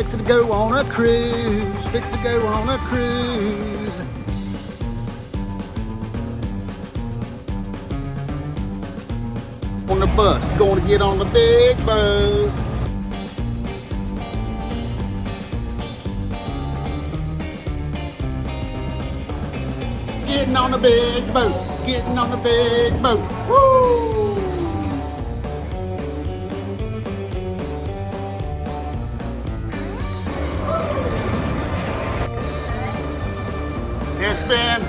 Fixing to go on a cruise. Fixing to go on a cruise. On the bus, going to get on the big boat. Getting on the big boat, getting on the big boat. Woo! It's been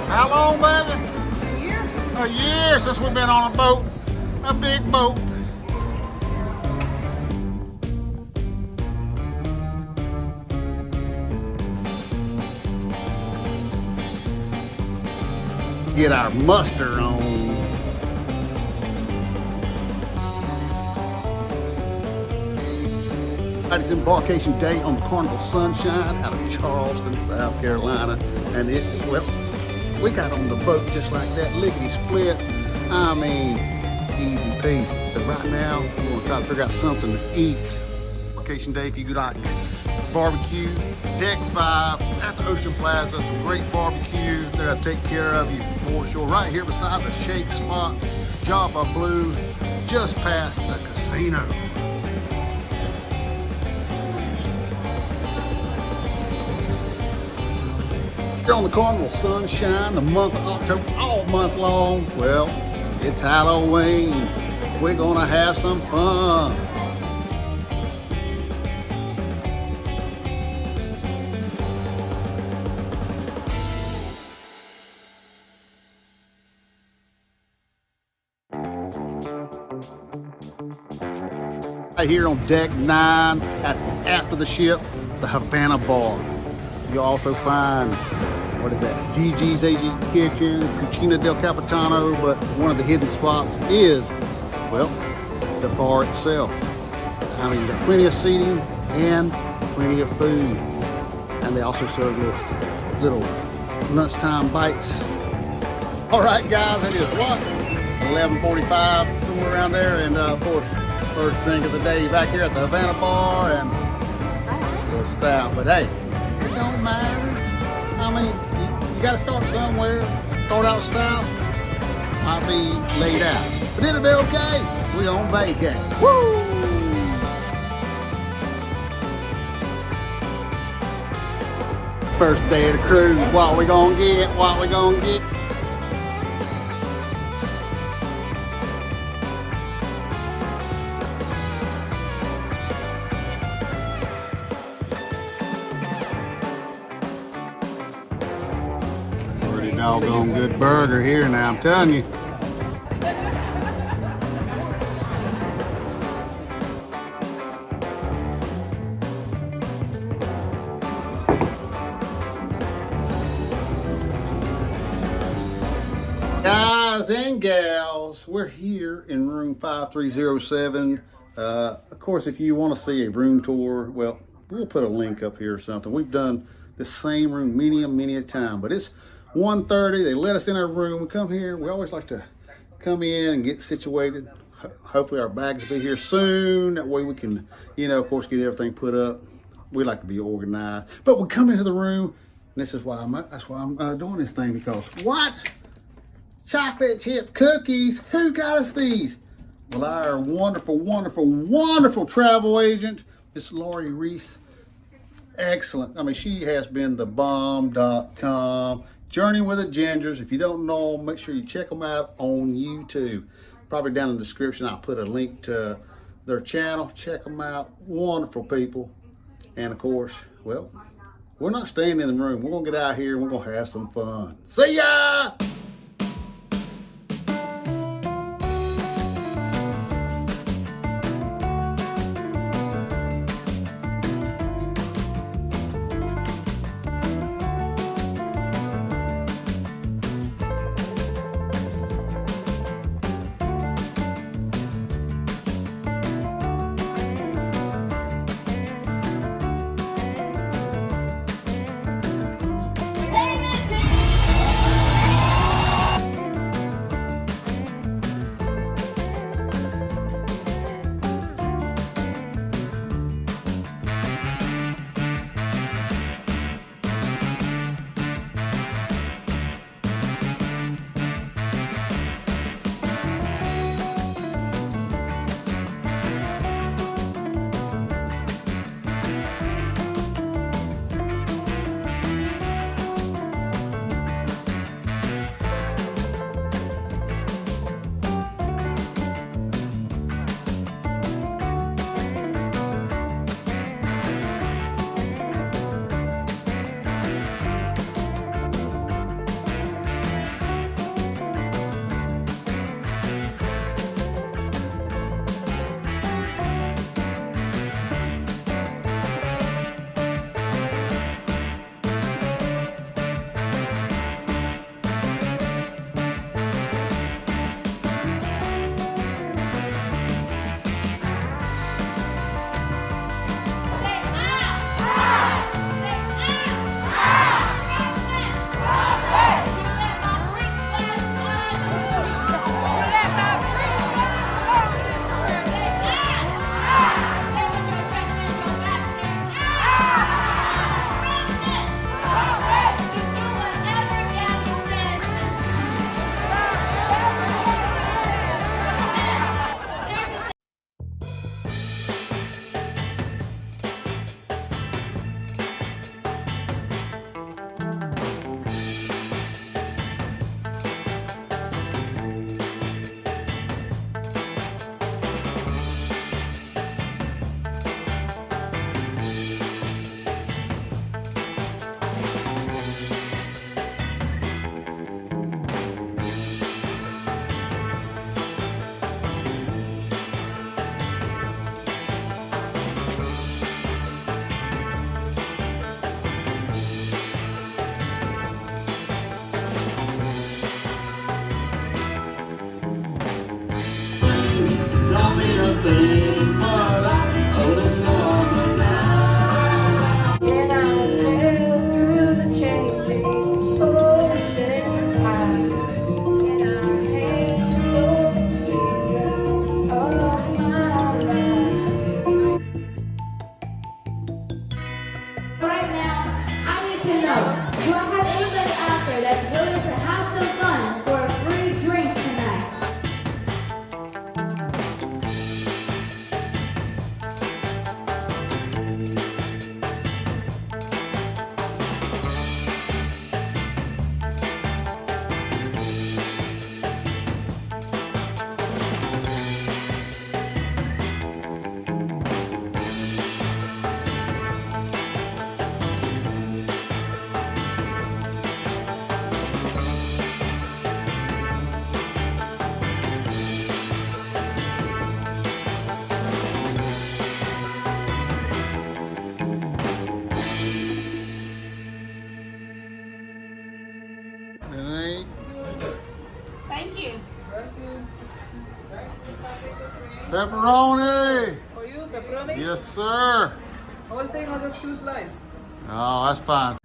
how long, baby? A year. A year since we've been on a boat, a big boat. Get our muster on. It's Embarkation Day on Carnival Sunshine out of Charleston, South Carolina. And we got on the boat just like that, lickety split. I mean, easy peasy. So right now, we're gonna try to figure out something to eat. Embarkation Day, if you like barbecue, Deck 5 at the Ocean Plaza, some great barbecue. They're gonna take care of you for sure. Right here beside the Shake Spot, Java Blue, just past the casino. Here on the Carnival Sunshine, the month of October, all month long. Well, it's Halloween. We're gonna have some fun. Right here on Deck 9 after the ship, the Havana Bar. You'll also find, what is that, Gigi's Asian Kitchen, Cucina del Capitano, but one of the hidden spots is, well, the bar itself. I mean, there's plenty of seating and plenty of food. And they also serve little lunchtime bites. All right, guys, it is what? 11:45, somewhere around there, and of course, first drink of the day back here at the Havana Bar, and a little stout, but hey, it don't matter. I mean, you gotta start somewhere. Start out stout, might be laid out, but it'll be okay. We on vacay. Woo! First day of the cruise. What we gonna get? What we gonna get? Doggone good burger here now, I'm telling you. Guys and gals, we're here in room 5307. Of course, if you want to see a room tour, well, we'll put a link up here or something. We've done the same room many a time, but it's 1:30, they let us in our room. We come here, we always like to come in and get situated. Hopefully our bags will be here soon. That way we can, of course, get everything put up. We like to be organized. But we come into the room, and this is why I'm doing this thing, because what? Chocolate chip cookies, who got us these? Well, our wonderful travel agent, Miss Lori Reese. Excellent. I mean, she has been the bomb.com. Journey with the Gingers. If you don't know them, make sure you check them out on YouTube. Probably down in the description, I'll put a link to their channel. Check them out. Wonderful people. And of course, well, we're not staying in the room. We're going to get out here and we're going to have some fun. See ya! thing but I know the song. And I'll sail through the changing ocean tide, and I'll handle the seasons of my life. Right now, I need to know, do I have anybody out there that's willing to have some fun for a free drink tonight? It ain't Thank you. pepperoni. For you, pepperoni? Yes, sir. Whole thing or just two slices? Oh, that's fine.